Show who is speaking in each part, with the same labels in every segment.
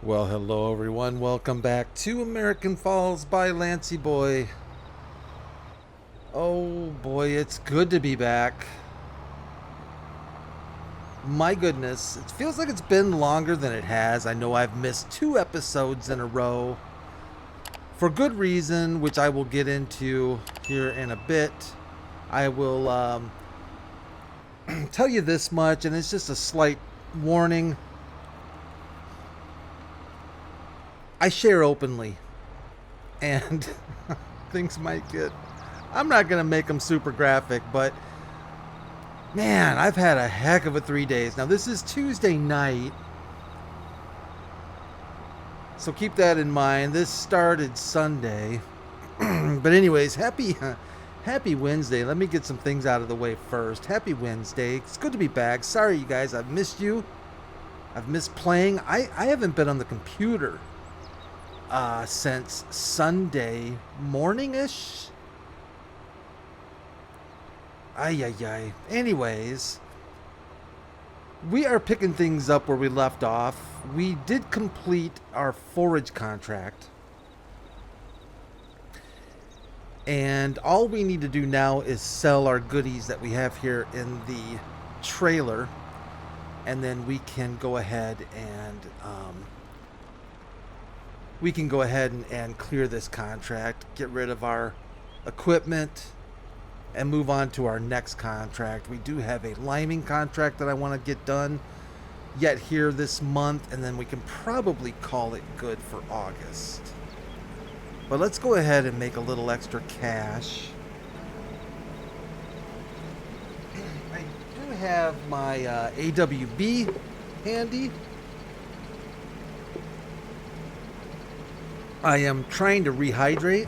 Speaker 1: Well, hello everyone. Welcome back to American Falls by Lancyboi. Oh boy, it's good to be back. My goodness, it feels like it's been longer than it has. I know I've missed 2 episodes in a row for good reason, which I will get into here in a bit. I will tell you this much, and it's just a slight warning. I share openly, and things might get. I'm not going to make them super graphic, but man, I've had a heck of a 3 days. Now, this is Tuesday night, so keep that in mind. This started Sunday. But anyways, happy Wednesday. Let me get some things out of the way first. Happy Wednesday. It's good to be back. Sorry, you guys. I've missed you. I've missed playing. I haven't been on the computer since Sunday morning-ish. Ay, ay, ay. Anyways, we are picking things up where we left off. We did complete our forage contract. And all we need to do now is sell our goodies that we have here in the trailer. And then we can go ahead and clear this contract, get rid of our equipment, and move on to our next contract. We do have a liming contract that I want to get done yet here this month, and then we can probably call it good for August. But let's go ahead and make a little extra cash. I do have my AWB handy. I am trying to rehydrate.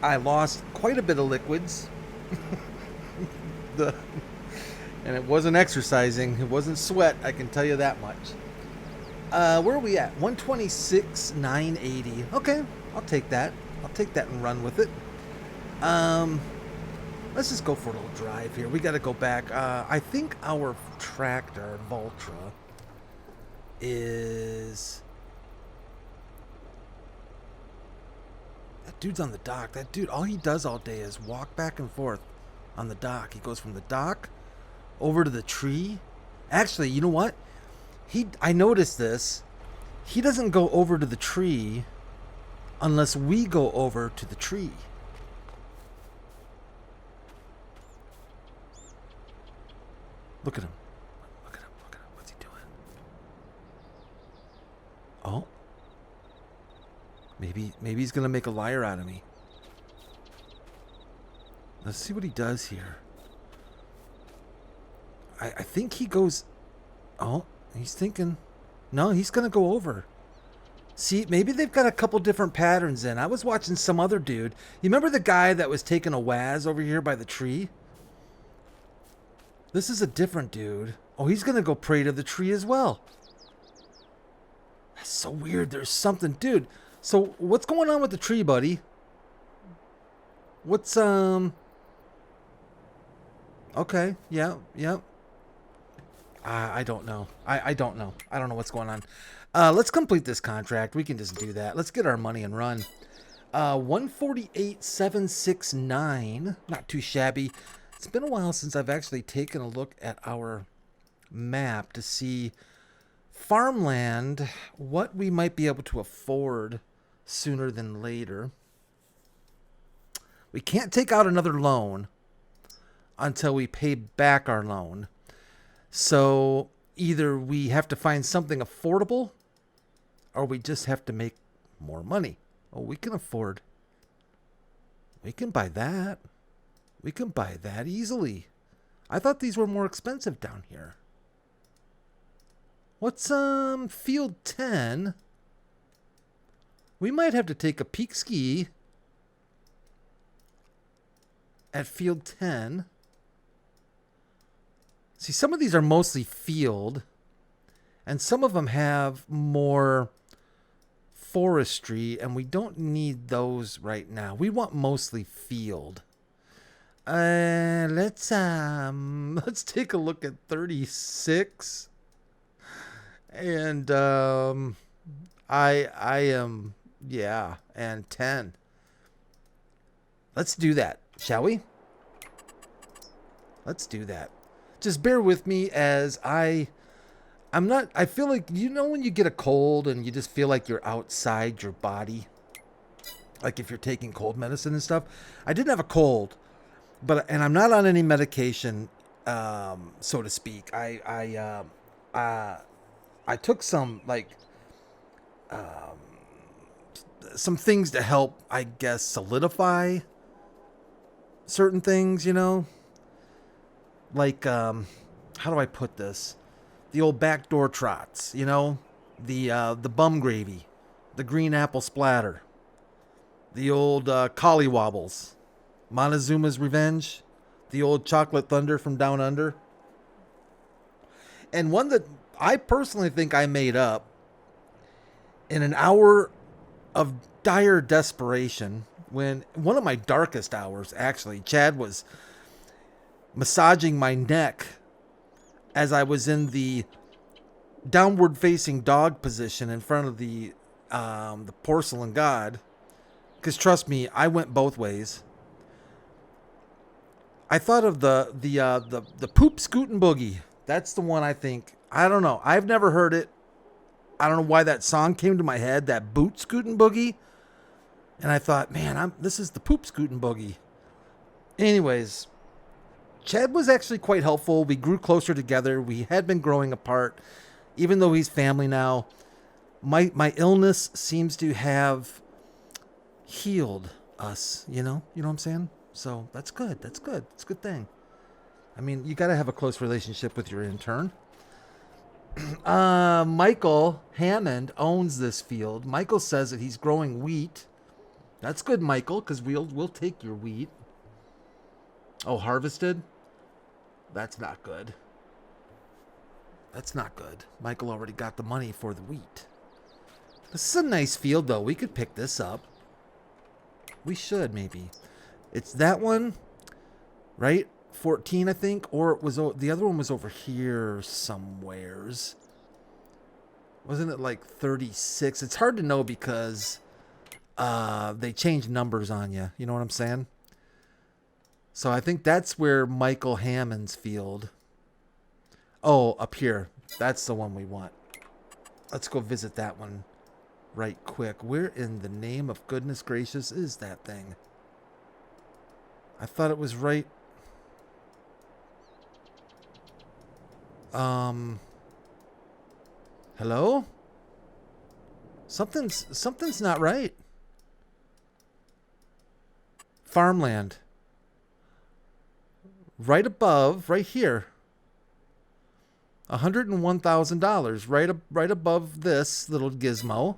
Speaker 1: I lost quite a bit of liquids. And it wasn't exercising. It wasn't sweat, I can tell you that much. Where are we at? 126,980. Okay, I'll take that. I'll take that and run with it. Let's just go for a little drive here. We got to go back. I think our tractor, Voltra, is... That dude's on the dock. That dude, all he does all day is walk back and forth on the dock. He goes from the dock over to the tree. Actually, you know what? I noticed this. He doesn't go over to the tree unless we go over to the tree. Look at him. Look at him. Look at him. What's he doing? Oh. Maybe he's going to make a liar out of me. Let's see what he does here. I think he goes... Oh, he's thinking... No, he's going to go over. See, maybe they've got a couple different patterns in. I was watching some other dude. You remember the guy that was taking a Waz over here by the tree? This is a different dude. Oh, he's going to go pray to the tree as well. That's so weird. There's something... Dude... So, what's going on with the tree, buddy? What's, Okay, yeah. I don't know. I don't know. I don't know what's going on. Let's complete this contract. We can just do that. Let's get our money and run. 148,769. Not too shabby. It's been a while since I've actually taken a look at our map to see farmland, what we might be able to afford sooner than later. We can't take out another loan until we pay back our loan. So either we have to find something affordable or we just have to make more money. Oh, we can afford. We can buy that. We can buy that easily. I thought these were more expensive down here. What's field 10? We might have to take a peek ski at field 10. See, some of these are mostly field, and some of them have more forestry, and we don't need those right now. We want mostly field. Let's take a look at 36. And I am, yeah, and 10. Let's do that, shall we? Let's do that. Just bear with me as I feel like, you know, when you get a cold and you just feel like you're outside your body, like if you're taking cold medicine and stuff. I didn't have a cold, and I'm not on any medication, so to speak. I took some, like, some things to help, I guess, solidify certain things, you know? Like, how do I put this? The old backdoor trots, you know? The bum gravy, the green apple splatter, the old collie wobbles, Montezuma's Revenge, the old chocolate thunder from down under. And one that I personally think I made up in an hour of dire desperation, when one of my darkest hours, actually, Chad was massaging my neck as I was in the downward facing dog position in front of the porcelain god. Because trust me, I went both ways. I thought of the poop scootin' boogie. That's the one I think. I don't know. I've never heard it. I don't know why that song came to my head, that boot scootin' boogie. And I thought, man, this is the poop scootin' boogie. Anyways, Chad was actually quite helpful. We grew closer together. We had been growing apart, even though he's family now. My illness seems to have healed us, you know what I'm saying? So that's good. That's good. It's a good thing. I mean, you got to have a close relationship with your intern. Michael Hammond owns this field. Michael says that he's growing wheat. That's good, Michael, because we'll take your wheat. Oh, harvested? That's not good. That's not good. Michael already got the money for the wheat. This is a nice field, though. We could pick this up. We should, maybe. It's that one, right? 14, I think, or it was the other one was over here somewheres. Wasn't it like 36? It's hard to know because they change numbers on you. You know what I'm saying? So I think that's where Michael Hammond's field. Oh, up here. That's the one we want. Let's go visit that one right quick. Where in the name of goodness gracious is that thing? I thought it was right. Hello? Something's not right. Farmland. Right above, right here. $101,000 right above this little gizmo.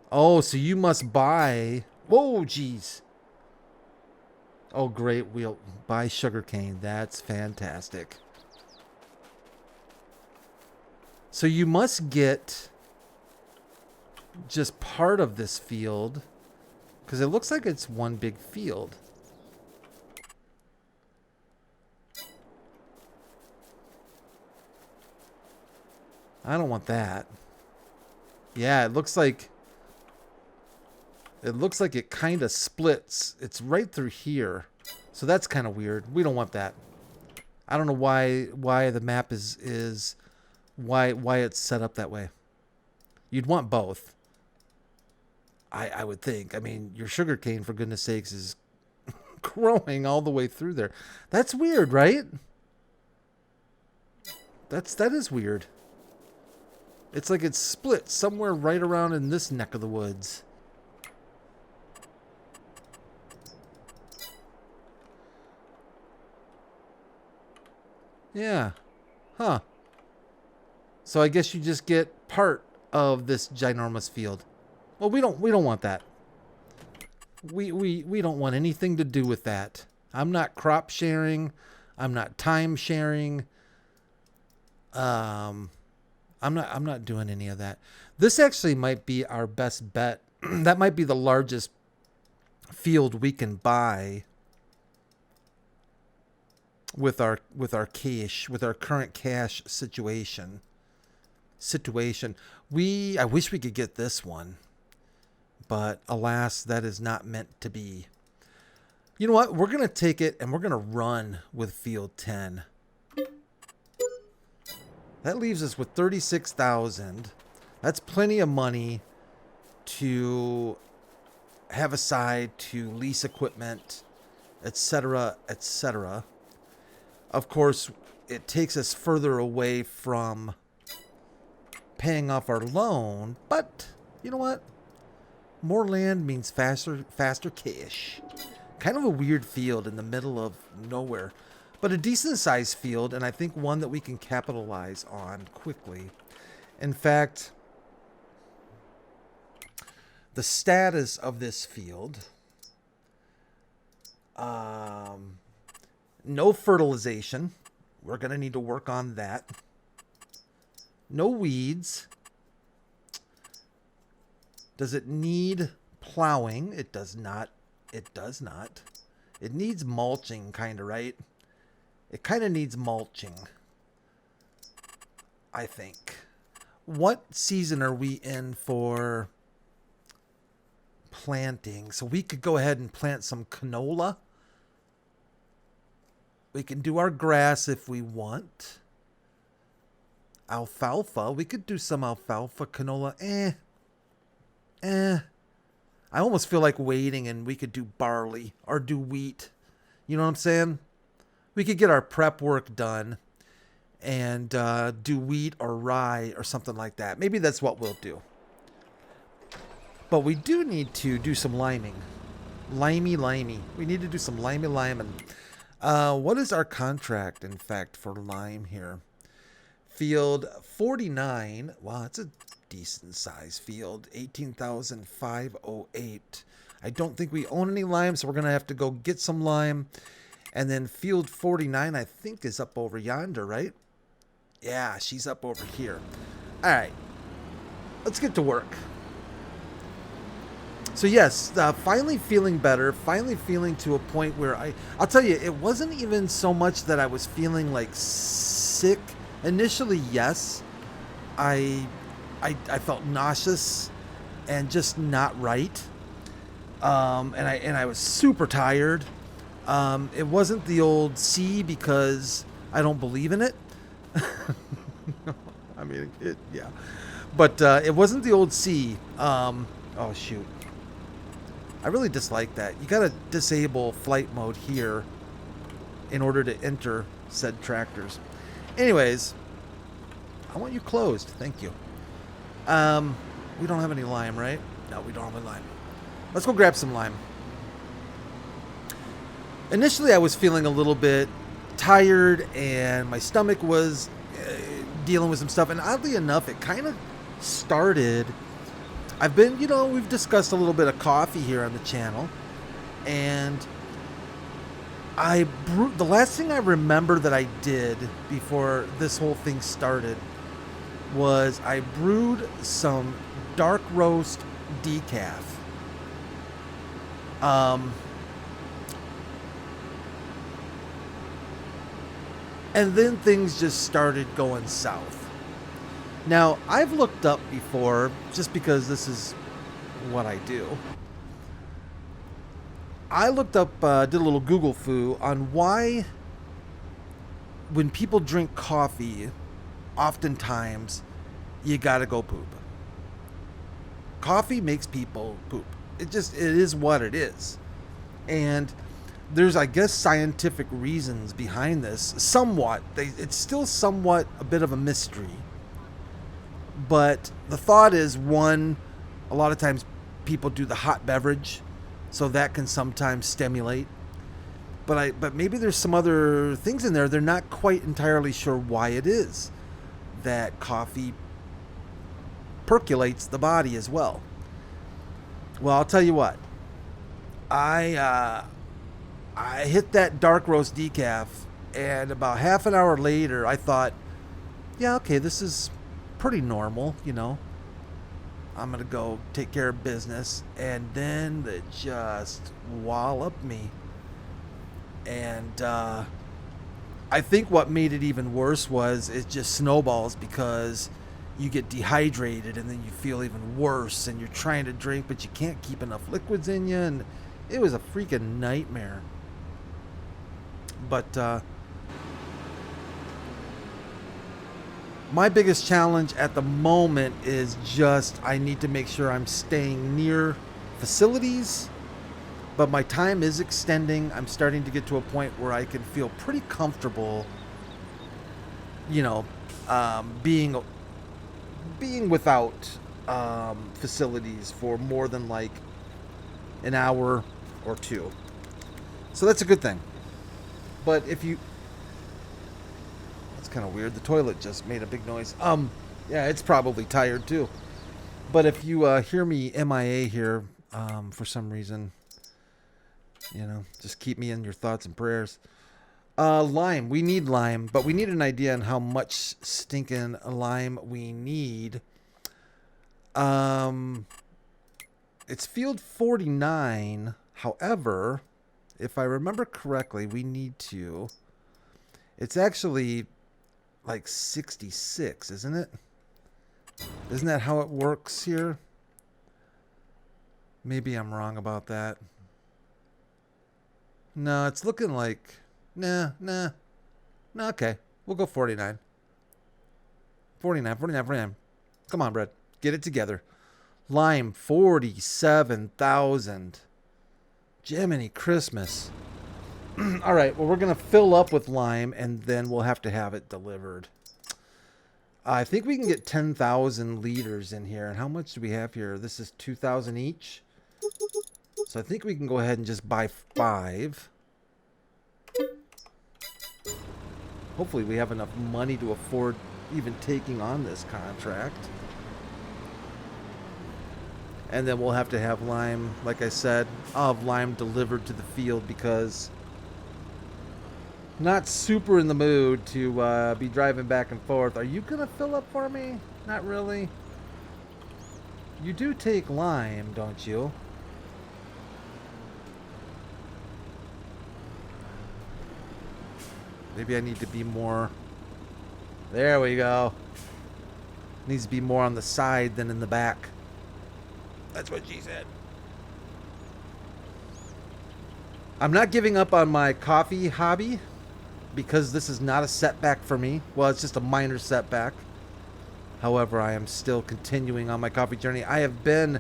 Speaker 1: Oh, so you must buy. Whoa, geez. Oh, great. We'll buy sugarcane. That's fantastic. So you must get just part of this field, because it looks like it's one big field. I don't want that. Yeah, it looks like it kind of splits. It's right through here. So that's kind of weird. We don't want that. I don't know why the map is why it's set up that way. You'd want both. I would think. I mean, your sugarcane, for goodness sakes, is growing all the way through there. That's weird, right? That is weird. It's like it's split somewhere right around in this neck of the woods. Yeah. Huh. So I guess you just get part of this ginormous field. Well, we don't want that. We don't want anything to do with that. I'm not crop sharing. I'm not time sharing. I'm not doing any of that. This actually might be our best bet. That might be the largest field we can buy. with our cache, with our current cache situation. I wish we could get this one, but alas, that is not meant to be. You know what? We're going to take it and we're going to run with field 10. That leaves us with 36,000. That's plenty of money to have aside to lease equipment, etc., etc. Of course, it takes us further away from paying off our loan, but you know what? More land means faster cash. Kind of a weird field in the middle of nowhere, but a decent sized field, and I think one that we can capitalize on quickly. In fact, the status of this field, no fertilization. We're going to need to work on that. No weeds. Does it need plowing? It does not. It does not. It needs mulching, kind of, right? It kind of needs mulching, I think. What season are we in for planting? So we could go ahead and plant some canola. We can do our grass if we want. Alfalfa. We could do some alfalfa. Canola. I almost feel like waiting and we could do barley or do wheat. You know what I'm saying? We could get our prep work done and do wheat or rye or something like that. Maybe that's what we'll do. But we do need to do some liming. Limey. We need to do some liming. What is our contract, in fact, for lime here? Field 49. Wow, it's a decent size field. 18,508. I don't think we own any lime, so we're going to have to go get some lime. And then field 49, I think, is up over yonder, right? Yeah, she's up over here. All right. Let's get to work. So yes, finally feeling better, finally feeling to a point where I'll tell you, it wasn't even so much that I was feeling like sick. Initially, yes, I felt nauseous and just not right. And I was super tired. It wasn't the old C because I don't believe in it. I mean, yeah. But it wasn't the old C. Oh, shoot. I really dislike that. You gotta disable flight mode here in order to enter said tractors. Anyways, I want you closed. Thank you. We don't have any lime, right? No, we don't have any lime. Let's go grab some lime. Initially, I was feeling a little bit tired and my stomach was dealing with some stuff. And oddly enough, it kind of started... I've been, we've discussed a little bit of coffee here on the channel, and the last thing I remember that I did before this whole thing started was I brewed some dark roast decaf. And then things just started going south. Now, I've looked up before, just because this is what I do. I looked up, did a little Google foo on why, when people drink coffee, oftentimes you gotta go poop. Coffee makes people poop. It is what it is. And there's, I guess, scientific reasons behind this. Somewhat. It's still somewhat a bit of a mystery. But the thought is, one, a lot of times people do the hot beverage, so that can sometimes stimulate. But maybe there's some other things in there. They're not quite entirely sure why it is that coffee percolates the body as well. Well, I'll tell you what. I hit that dark roast decaf, and about half an hour later, I thought, yeah, okay, this is pretty normal, I'm gonna go take care of business, and then it just walloped me, and I think what made it even worse was it just snowballs because you get dehydrated and then you feel even worse and you're trying to drink but you can't keep enough liquids in you, and it was a freaking nightmare. But my biggest challenge at the moment is just I need to make sure I'm staying near facilities, but my time is extending. I'm starting to get to a point where I can feel pretty comfortable, you know, being without facilities for more than like an hour or two. So that's a good thing. But if you... That's kind of weird. The toilet just made a big noise. Yeah, it's probably tired too. But if you hear me MIA here for some reason, you know, just keep me in your thoughts and prayers. Lime. We need lime, but we need an idea on how much stinking lime we need. It's field 49. However, if I remember correctly, we need to... It's actually like 66, isn't it? Isn't that how it works here? Maybe I'm wrong about that. No, it's looking like... Nah. No, okay. We'll go 49. 49. Come on, Brett. Get it together. Lime, 47,000. Jiminy Christmas. All right, well, we're going to fill up with lime, and then we'll have to have it delivered. I think we can get 10,000 liters in here. And how much do we have here? This is 2,000 each. So I think we can go ahead and just buy 5. Hopefully we have enough money to afford even taking on this contract. And then we'll have to have lime, like I said, I'll have lime delivered to the field because not super in the mood to be driving back and forth. Are you going to fill up for me? Not really. You do take lime, don't you? Maybe I need to be more... There we go. Needs to be more on the side than in the back. That's what she said. I'm not giving up on my coffee hobby because this is not a setback for me. Well, it's just a minor setback. However, I am still continuing on my coffee journey. I have been...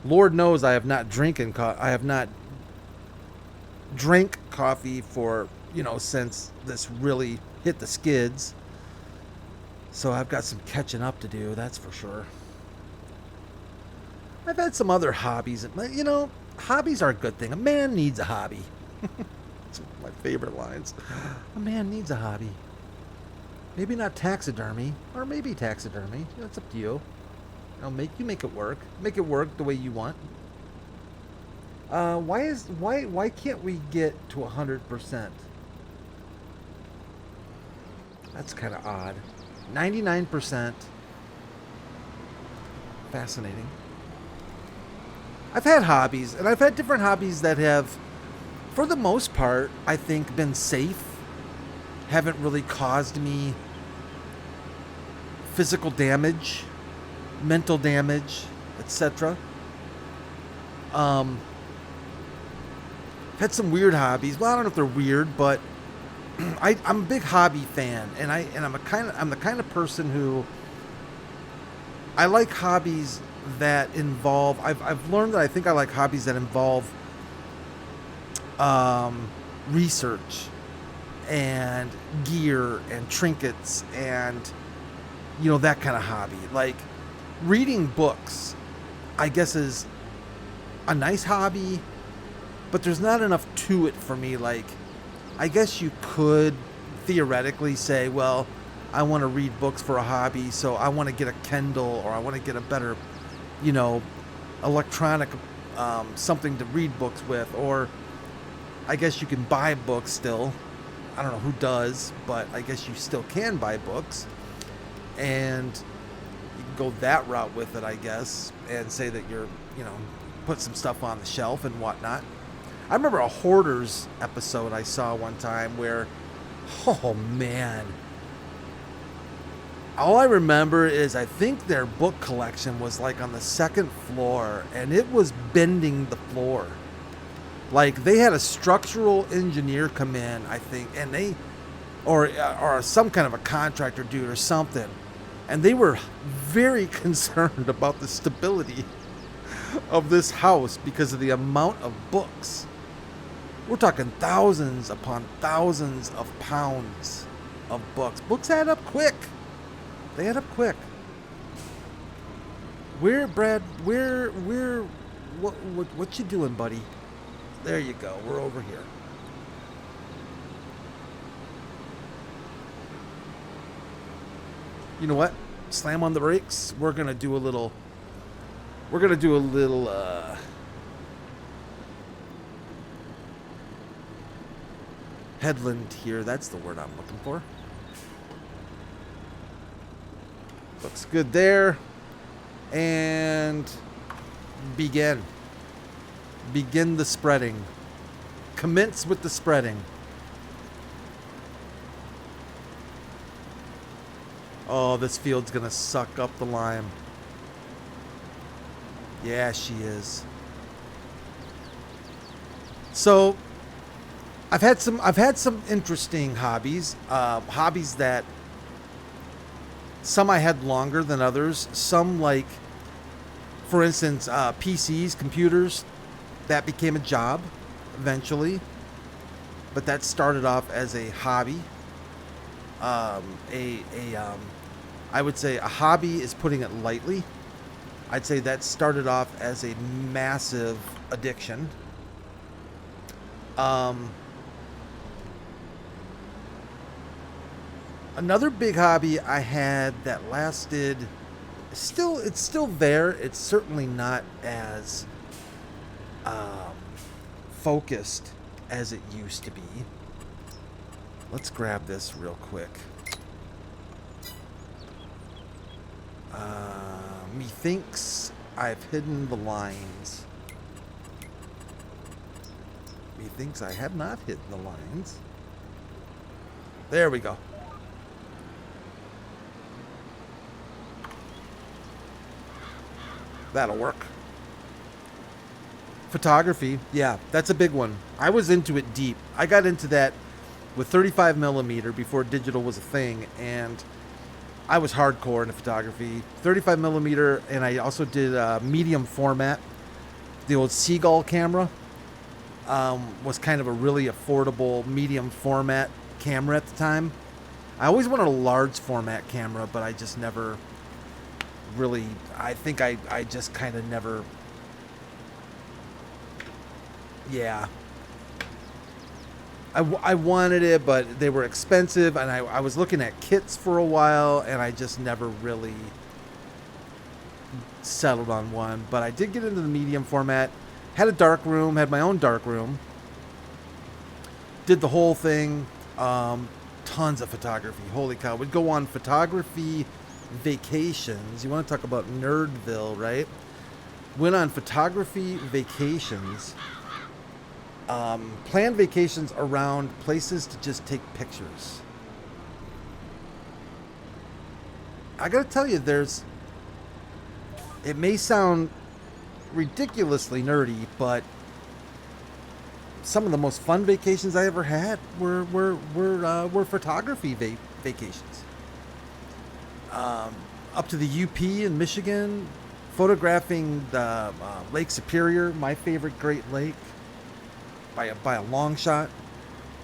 Speaker 1: Lord knows I have not drinking I have not drank coffee for... you know, since this really hit the skids. So I've got some catching up to do, that's for sure. I've had some other hobbies. You know, hobbies are a good thing. A man needs a hobby. It's one of my favorite lines. A man needs a hobby. Maybe not taxidermy, or maybe taxidermy. That's up to you. I'll make it work. Make it work the way you want. Why can't we get to 100%? That's kind of odd. 99%. Fascinating. I've had hobbies, and I've had different hobbies that have, for the most part, I think been safe. Haven't really caused me physical damage, mental damage, etc. Had some weird hobbies. Well, I don't know if they're weird, but I'm a big hobby fan, and I'm the kind of person who I like hobbies that involve. I've learned that I think I like hobbies that involve research and gear and trinkets and, you know, that kind of hobby. Like reading books, I guess, is a nice hobby, but there's not enough to it for me. Like, I guess you could theoretically say, well, I want to read books for a hobby, so I want to get a Kindle, or I want to get a better, you know, electronic something to read books with. Or I guess you can buy books still. I don't know who does, but I guess you still can buy books, and you can go that route with it, I guess, and say that you're, you know, put some stuff on the shelf and whatnot. I remember a Hoarders episode I saw one time where Oh, man. All I remember is I think their book collection was like on the second floor, and it was bending the floor. Like, they had a structural engineer come in, I think, and they, or some kind of a contractor dude or something, and they were very concerned about the stability of this house because of the amount of books. We're talking thousands upon thousands of pounds of books. Books add up quick. They add up quick. Where, Brad? What you doing, buddy? There you go. We're over here. You know what? Slam on the brakes. We're gonna do a little. Headland here. That's the word I'm looking for. Looks good there. And begin. Begin the spreading. Commence with the spreading. Oh, this field's gonna suck up the lime. Yeah, she is. So I've had some interesting hobbies. Hobbies that some I had longer than others. Some, like, for instance, PCs, computers, that became a job eventually. But that started off as a hobby. I would say a hobby is putting it lightly. I'd say that started off as a massive addiction. Another big hobby I had that lasted, it's still there. It's certainly not as focused as it used to be. Let's grab this real quick. Methinks I've hidden the lines. Methinks I have not hidden the lines. There we go. That'll work. Photography, yeah, that's a big one. I was into it deep. I got into that with 35 millimeter before digital was a thing, and I was hardcore into photography. 35 millimeter, and I also did medium format. The old Seagull camera was kind of a really affordable medium format camera at the time. I always wanted a large format camera, but I just never really, I think I just kind of never, yeah. I wanted it, but they were expensive, and I was looking at kits for a while, and I just never really settled on one. But I did get into the medium format, had a dark room, had my own dark room, did the whole thing, tons of photography. Holy cow, would go on photography vacations. You want to talk about Nerdville, right? Went on photography vacations. Planned vacations around places to just take pictures. I gotta tell you, it may sound ridiculously nerdy, but some of the most fun vacations I ever had were photography vacations. Up to the UP in Michigan, photographing the Lake Superior, my favorite Great Lake, by a long shot.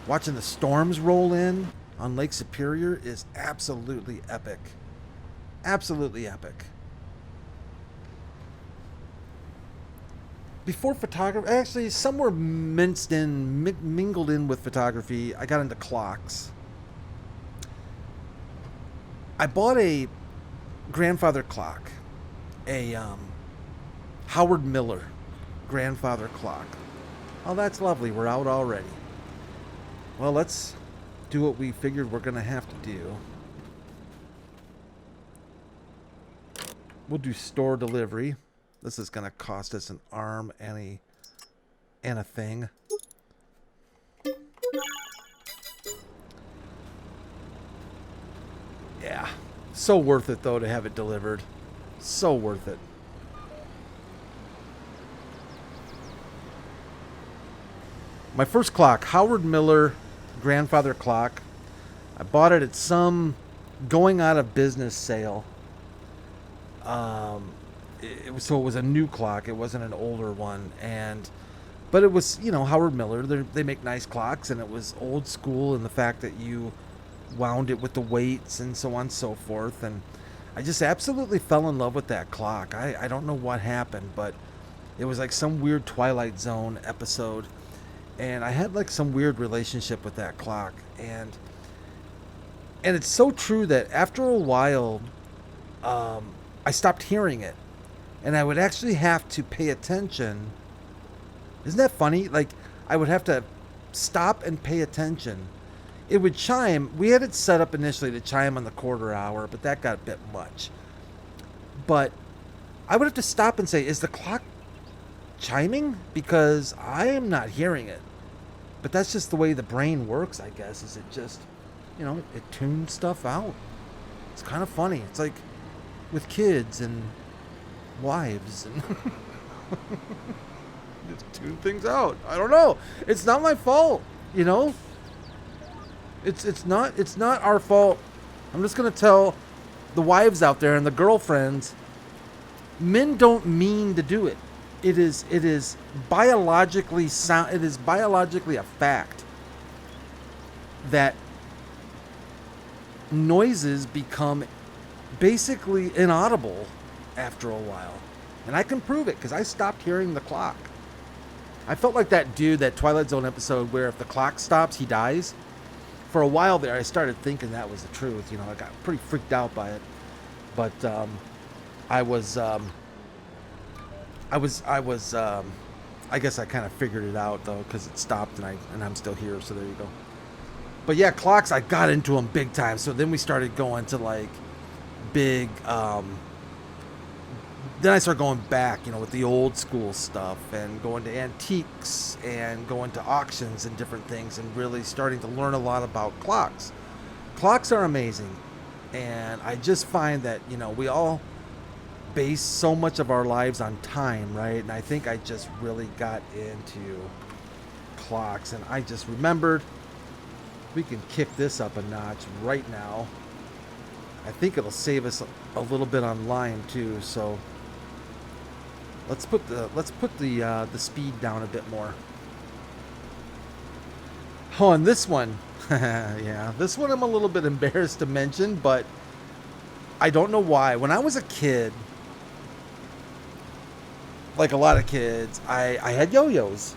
Speaker 1: Watching the storms roll in on Lake Superior is absolutely epic. Absolutely epic. Before photography, actually somewhere mingled in with photography, I got into clocks. I bought a grandfather clock, a Howard Miller grandfather clock. Oh, that's lovely. We're out already. Well, let's do what we figured we're going to have to do. We'll do store delivery. This is going to cost us an arm and a thing. So worth it, though, to have it delivered. So worth it. My first clock, Howard Miller grandfather clock. I bought it at some going out of business sale. So it was a new clock. It wasn't an older one. But it was, Howard Miller. They make nice clocks, and it was old school in the fact that you wound it with the weights and so on and so forth. And I just absolutely fell in love with that clock. I don't know what happened, but it was like some weird Twilight Zone episode. And I had like some weird relationship with that clock. And it's so true that after a while, I stopped hearing it. And I would actually have to pay attention. Isn't that funny? Like, I would have to stop and pay attention. It would chime. We had it set up initially to chime on the quarter hour, but that got a bit much. But I would have to stop and say, is the clock chiming? Because I am not hearing it. But that's just the way the brain works, I guess, is it just, it tunes stuff out. It's kind of funny. It's like with kids and wives and just tune things out. I don't know. It's not my fault, It's not our fault. I'm just gonna tell the wives out there and the girlfriends, men don't mean to do it. It is biologically sound. It is biologically a fact that noises become basically inaudible after a while, and I can prove it because I stopped hearing the clock. I felt like that dude, that Twilight Zone episode where if the clock stops, he dies. For a while there, I started thinking that was the truth. I got pretty freaked out by it, but I guess I kind of figured it out though, because it stopped and I'm still here. So there you go. But yeah, clocks, I got into them big time. So then we started going to like big. Then I started going back, with the old school stuff and going to antiques and going to auctions and different things and really starting to learn a lot about clocks. Clocks are amazing. And I just find that, we all base so much of our lives on time, right? And I think I just really got into clocks. And I just remembered we can kick this up a notch right now. I think it'll save us a little bit on line too, so let's put the speed down a bit more. Oh, and this one, yeah, this one I'm a little bit embarrassed to mention, but I don't know why. When I was a kid, like a lot of kids, I had yo-yos.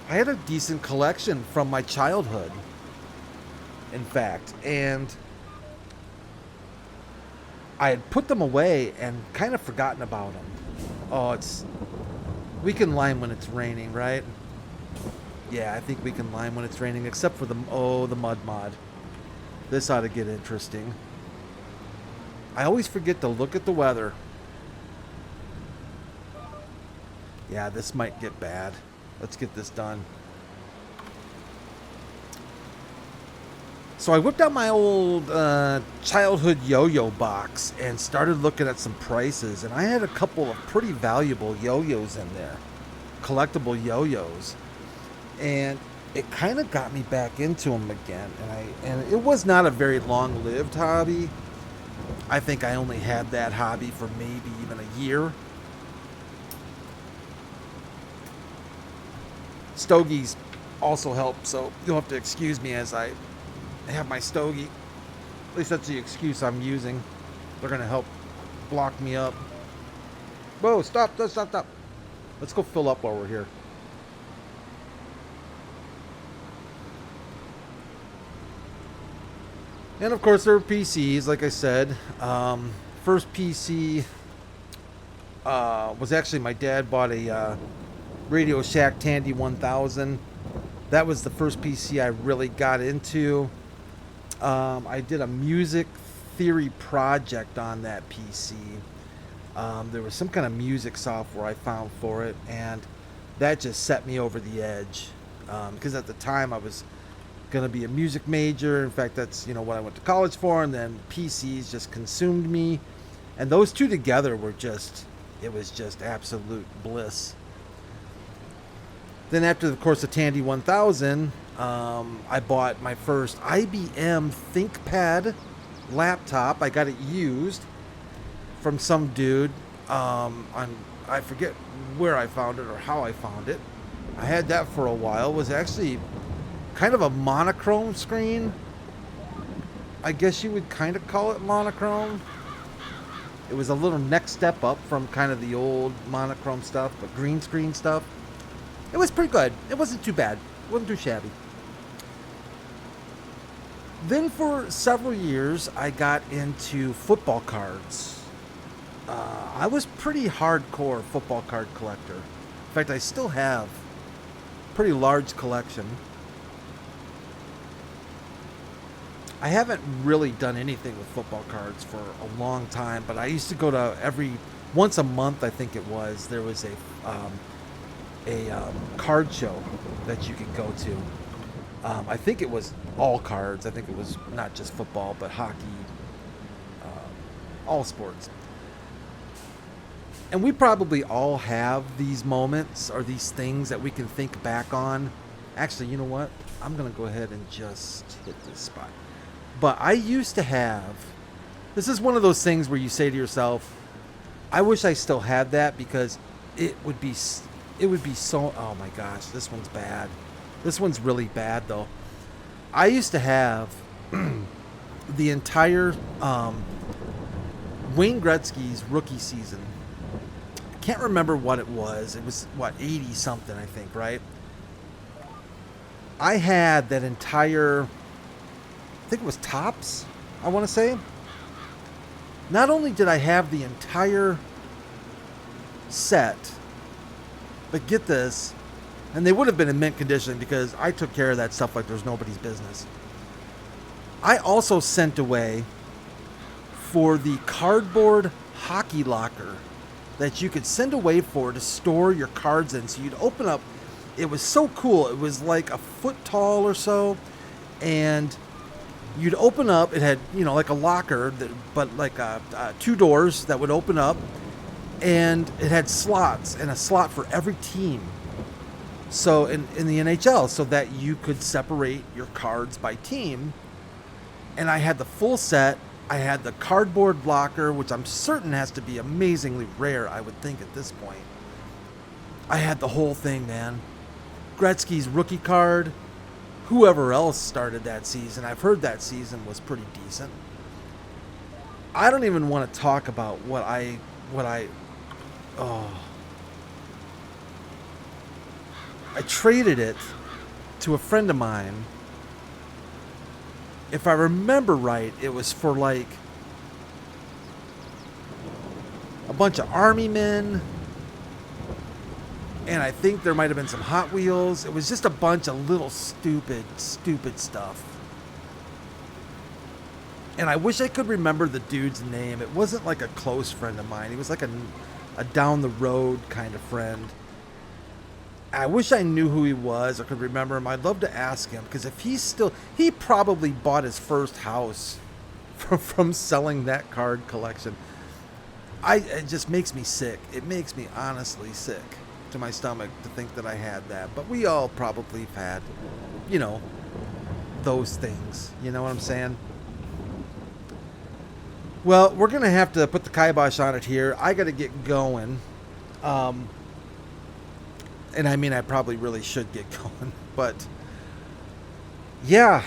Speaker 1: I had a decent collection from my childhood, in fact, and I had put them away and kind of forgotten about them. Oh, we can lime when it's raining, right? Yeah, I think we can lime when it's raining, except for the mud mod. This ought to get interesting. I always forget to look at the weather. Yeah, this might get bad. Let's get this done. So I whipped out my old childhood yo-yo box and started looking at some prices. And I had a couple of pretty valuable yo-yos in there. Collectible yo-yos. And it kind of got me back into them again. And it was not a very long-lived hobby. I think I only had that hobby for maybe even a year. Stogies also help, so you'll have to excuse me as I have my stogie. At least that's the excuse I'm using. They're going to help block me up. Whoa, stop. Let's go fill up while we're here. And of course there are PCs, like I said. First PC was actually my dad bought a Radio Shack Tandy 1000. That was the first PC I really got into. I did a music theory project on that PC. There was some kind of music software I found for it, and that just set me over the edge. Because at the time I was going to be a music major. In fact, that's, you know, what I went to college for. And then PCs just consumed me. And those two together were just, it was just absolute bliss. Then after, of course, the Tandy 1000, I bought my first IBM ThinkPad laptop. I got it used from some dude. I forget where I found it or how I found it. I had that for a while. It was actually kind of a monochrome screen. I guess you would kind of call it monochrome. It was a little next step up from kind of the old monochrome stuff, but green screen stuff. It was pretty good. It wasn't too bad. It wasn't too shabby. Then for several years, I got into football cards. I was pretty hardcore football card collector. In fact, I still have a pretty large collection. I haven't really done anything with football cards for a long time, but I used to go to once a month, I think it was, there was a card show that you could go to. I think it was all cards. I think it was not just football, but hockey, all sports. And we probably all have these moments or these things that we can think back on. Actually, you know what? I'm going to go ahead and just hit this spot. But I used to have, this is one of those things where you say to yourself, I wish I still had that, because it would be so, oh my gosh, this one's bad. This one's really bad though. I used to have the entire Wayne Gretzky's rookie season. I can't remember what it was. It was, 80 something, I think, right? I had that entire, I think it was Topps, I want to say. Not only did I have the entire set, but get this, and they would have been in mint condition because I took care of that stuff like there's nobody's business. I also sent away for the cardboard hockey locker that you could send away for to store your cards in. So you'd open up, it was so cool. It was like a foot tall or so, and you'd open up, it had, you know, like a locker, but like two doors that would open up, and it had slots, and a slot for every team. So in the NHL, so that you could separate your cards by team. And I had the full set. I had the cardboard locker, which I'm certain has to be amazingly rare, I would think, at this point. I had the whole thing, man. Gretzky's rookie card. Whoever else started that season, I've heard that season was pretty decent. I don't even want to talk about what I traded it to a friend of mine. If I remember right, it was for like a bunch of army men, and I think there might have been some Hot Wheels. It was just a bunch of little stupid stuff. And I wish I could remember the dude's name. It wasn't like a close friend of mine. He was like a down the road kind of friend. I wish I knew who he was or could remember him. I'd love to ask him, because if he probably bought his first house from selling that card collection. It just makes me sick. It makes me honestly sick to my stomach to think that I had that. But we all probably have had, you know, those things. You know what I'm saying? Well, we're going to have to put the kibosh on it here. I got to get going. And I mean, I probably really should get going. But, yeah,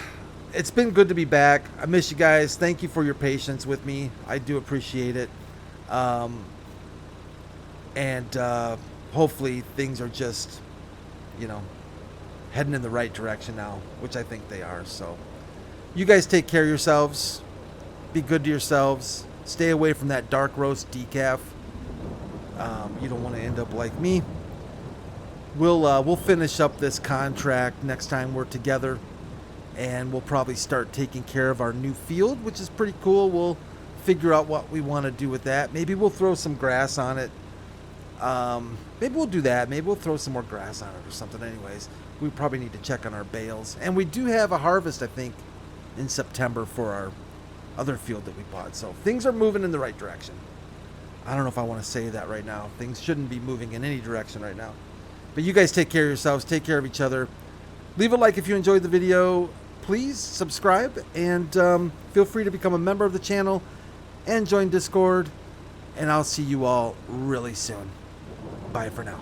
Speaker 1: it's been good to be back. I miss you guys. Thank you for your patience with me. I do appreciate it. And hopefully things are just, you know, heading in the right direction now, which I think they are. So, you guys take care of yourselves. Be good to yourselves. Stay away from that dark roast decaf. You don't want to end up like me. We'll finish up this contract next time we're together, and we'll probably start taking care of our new field, which is pretty cool. We'll figure out what we want to do with that. Maybe we'll throw some grass on it. Maybe we'll do that. Maybe we'll throw some more grass on it or something. Anyways, we probably need to check on our bales. And we do have a harvest, I think, in September for our other field that we bought. So things are moving in the right direction. I don't know if I want to say that right now. Things shouldn't be moving in any direction right now. But you guys take care of yourselves. Take care of each other. Leave a like if you enjoyed the video. Please subscribe. And feel free to become a member of the channel and join Discord. And I'll see you all really soon. Bye for now.